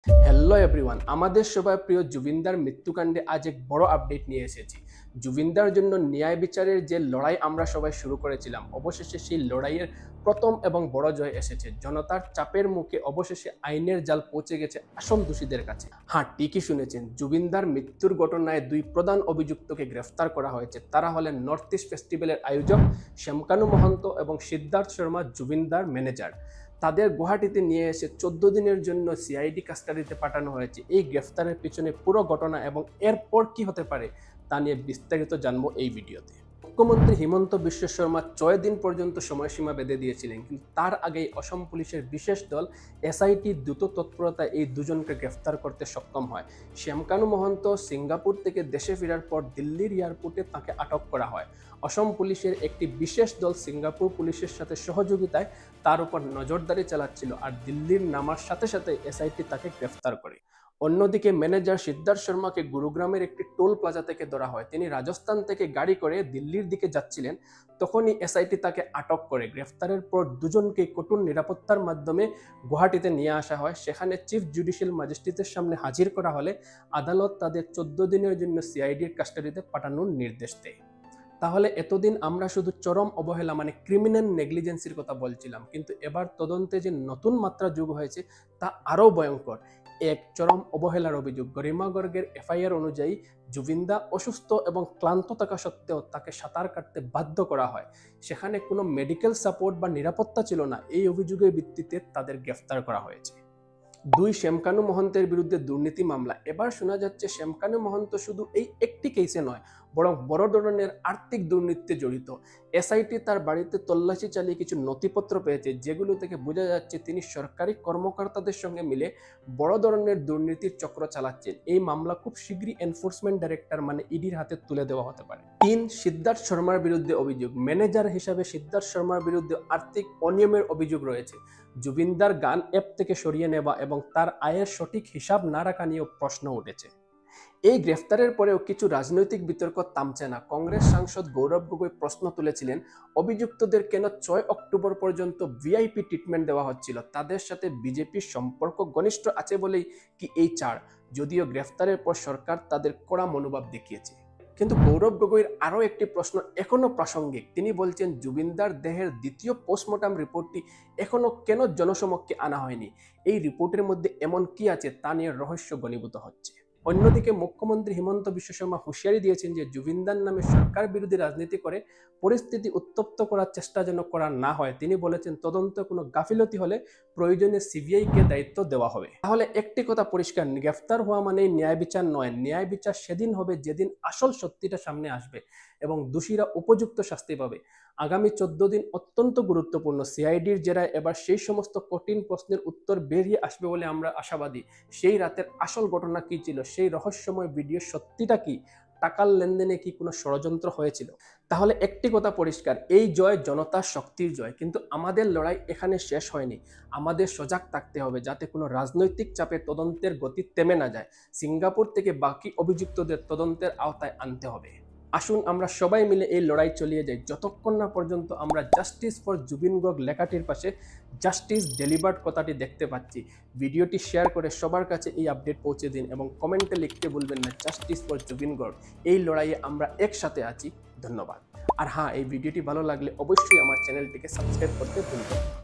Hello everyone, আমাদের সবার প্রিয় জুবিনদার মৃত্যুকাণ্ডে আজ এক বড় আপডেট নিয়ে এসেছি। জুবিনদার জন্য ন্যায় বিচারের যে লড়াই আমরা সবাই শুরু করেছিলাম, অবশেষে সেই লড়াইয়ের প্রথম এবং বড় জয় এসেছে। জনতার চাপের মুখে অবশেষে আইনের জাল পৌঁছে গেছে আসল দোষীদের কাছে। হ্যাঁ, ঠিকই শুনেছেন, জুবিনদার মৃত্যুর ঘটনায় দুই প্রধান অভিযুক্তকে গ্রেফতার করা হয়েছে। তারা হলেন নর্থ ইস্ট ফেস্টিভ্যালের আয়োজক শ্যামকানু মহন্ত এবং সিদ্ধার্থ শর্মা, জুবিনদার ম্যানেজার। তাদের গুয়াহাটিতে নিয়ে এসে 14 দিনের জন্য সিআইডি কাস্টাডিতে পাঠানো হয়েছে। এই গ্রেফতারের পিছনে পুরো ঘটনা এবং এরপর কি হতে পারে তা নিয়ে বিস্তারিত জানবো এই ভিডিওতে। মুখ্যমন্ত্রী হিমন্ত বিশ্ব শর্মা 6 দিন পর্যন্ত সময়সীমা বেঁধে দিয়েছিলেন, কিন্তু তার আগেই অসম পুলিশের বিশেষ দল এসআইটি দ্রুত তৎপরতায় এই দুজনকে গ্রেফতার করতে সক্ষম হয়। শ্যামকানু মহন্ত সিঙ্গাপুর থেকে দেশে ফেরার পর দিল্লির এয়ারপোর্টে তাকে আটক করা হয়। অসম পুলিশের একটি বিশেষ দল সিঙ্গাপুর পুলিশের সাথে সহযোগিতায় তার উপর নজরদারি চালাচ্ছিল, আর দিল্লির নামার সাথে সাথে এসআইটি তাকে গ্রেফতার করে। অন্যদিকে ম্যানেজার সিদ্ধার্থ শর্মাকে গুরুগ্রামের একটি টোল প্লাজা থেকে ধরা হয়। তিনি রাজস্থান থেকে গাড়ি করে দিল্লির দিকে যাচ্ছিলেন, তখনই এসআইটি তাকে আটক করে। গ্রেফতারের পর দুজনকে কঠোর নিরাপত্তার মাধ্যমে গুয়াহাটিতে নিয়ে আসা হয়। সেখানে চিফ জুডিশিয়াল ম্যাজিস্ট্রেটের সামনে হাজির করা হলে আদালত তাদের 14 দিনের জন্য সিআইডির কাস্টাডিতে পাঠানোর নির্দেশ দেয়। তাহলে এতদিন আমরা শুধু চরম অবহেলা মানে ক্রিমিনাল নেগলিজেন্সির কথা বলছিলাম, কিন্তু এবার তদন্তে যে নতুন মাত্রা যোগ হয়েছে তা আরও ভয়ঙ্কর। এক চরম অবহেলার অভিযোগ। গরিমা গর্গের এফআইআর অনুযায়ী জুবিনদা অসুস্থ এবং ক্লান্ত থাকা সত্ত্বেও তাকে সাঁতার কাটতে বাধ্য করা হয়। সেখানে কোনো মেডিকেল সাপোর্ট বা নিরাপত্তা ছিল না। এই অভিযোগের ভিত্তিতে তাদের গ্রেফতার করা হয়েছে। দুই শ্যামকানু মহন্তের বিরুদ্ধে দুর্নীতি মামলা। এবার শোনা যাচ্ছে শ্যামকানু মহন্ত শুধু এই একটি কেসে নয়, বরং বড় ধরনের আর্থিক দুর্নীতিতে জড়িত। এসআইটি তার বাড়িতে তল্লাশি চালিয়ে কিছু নথিপত্র পেয়েছে, যেগুলো থেকে বোঝা যাচ্ছে তিনি সরকারি কর্মকর্তাদের সঙ্গে মিলে বড় ধরনের দুর্নীতির চক্র চালাচ্ছেন। এই মামলা খুব শীঘ্রই এনফোর্সমেন্ট ডাইরেক্টর মানে ইডির হাতে তুলে দেওয়া হতে পারে। 3, সিদ্ধার্থ শর্মার বিরুদ্ধে অভিযোগ। ম্যানেজার হিসাবে সিদ্ধার্থ শর্মার বিরুদ্ধে আর্থিক অনিয়মের অভিযোগ রয়েছে। জুবিনদার গান অ্যাপ থেকে সরিয়ে নেওয়া এবং তার আয়ের সঠিক হিসাব না রাখা নিয়েও প্রশ্ন উঠেছে। এই গ্রেফতারের পরেও কিছু রাজনৈতিক বিতর্ক থামছে না। কংগ্রেস সাংসদ গৌরব গগৈ প্রশ্ন তুলেছিলেন, অভিযুক্তদের কেন 6 অক্টোবর পর্যন্ত ভিআইপি ট্রিটমেন্ট দেওয়া হচ্ছিল? তাদের সাথে বিজেপির সম্পর্ক ঘনিষ্ঠ আছে বলেই কি এই ছাড়? যদিও গ্রেফতারের পর সরকার তাদের কড়া মনোভাব দেখিয়েছে। কিন্তু গৌরব গগৈর আরও একটি প্রশ্ন এখনো প্রাসঙ্গিক। তিনি বলছেন, জুবিনদার দেহের দ্বিতীয় পোস্টমর্টম রিপোর্টটি এখনো কেন জনসমক্ষে আনা হয়নি? এই রিপোর্টের মধ্যে এমন কি আছে তা নিয়ে রহস্য ঘনীভূত হচ্ছে। অন্যদিকে মুখ্যমন্ত্রী হিমন্ত বিশ্ব শর্মা হুঁশিয়ারি দিয়েছেন যে জুবিনদার নামে সরকার বিরোধী রাজনীতি করে পরিস্থিতি উত্তপ্ত করার চেষ্টা যেন করা না হয়। তিনি বলেছেন, তদন্ত কোনো গাফিলতি হলে প্রয়োজনে সিবিআইকে দায়িত্ব দেওয়া হবে। তাহলে একটি কথা পরিষ্কার, গ্রেফতার হওয়া মানেই ন্যায় বিচার নয়। ন্যায় বিচার সেদিন হবে যেদিন আসল সত্যিটা সামনে আসবে এবং দোষীরা উপযুক্ত শাস্তি পাবে। আগামী 14 দিন অত্যন্ত গুরুত্বপূর্ণ। সিআইডির জেরায় এবার সেই সমস্ত কঠিন প্রশ্নের উত্তর বেরিয়ে আসবে বলে আমরা আশাবাদী। সেই রাতের আসল ঘটনা কি ছিল, সেই রহস্যময় ভিডিও সত্যিটা কি, টাকার লেনদেনে কি কোনো ষড়যন্ত্র হয়েছিল? তাহলে একটি কথা পরিষ্কার, এই জয় জনতার শক্তির জয়, কিন্তু আমাদের লড়াই এখানে শেষ হয়নি। আমাদের সজাগ থাকতে হবে যাতে কোনো রাজনৈতিক চাপে তদন্তের গতি থেমে না যায়। সিঙ্গাপুর থেকে বাকি অভিযুক্তদের তদন্তের আওতায় আনতে হবে। আসুন আমরা সবাই মিলে এই লড়াই চালিয়ে যাই, যতক্ষণ না পর্যন্ত আমরা জাস্টিস ফর জুবিন গর্গ লেখাটির পাশে জাস্টিস ডেলিভার্ড কথাটি দেখতে পাচ্ছি। ভিডিওটি শেয়ার করে সবার কাছে এই আপডেট পৌঁছে দিন এবং কমেন্টে লিখতে ভুলবেন না জাস্টিস ফর জুবিন গর্গ। এই লড়াইয়ে আমরা একসাথে আছি। ধন্যবাদ। আর হ্যাঁ, এই ভিডিওটি ভালো লাগলে অবশ্যই আমার চ্যানেলটিকে সাবস্ক্রাইব করতে ভুলবেন না।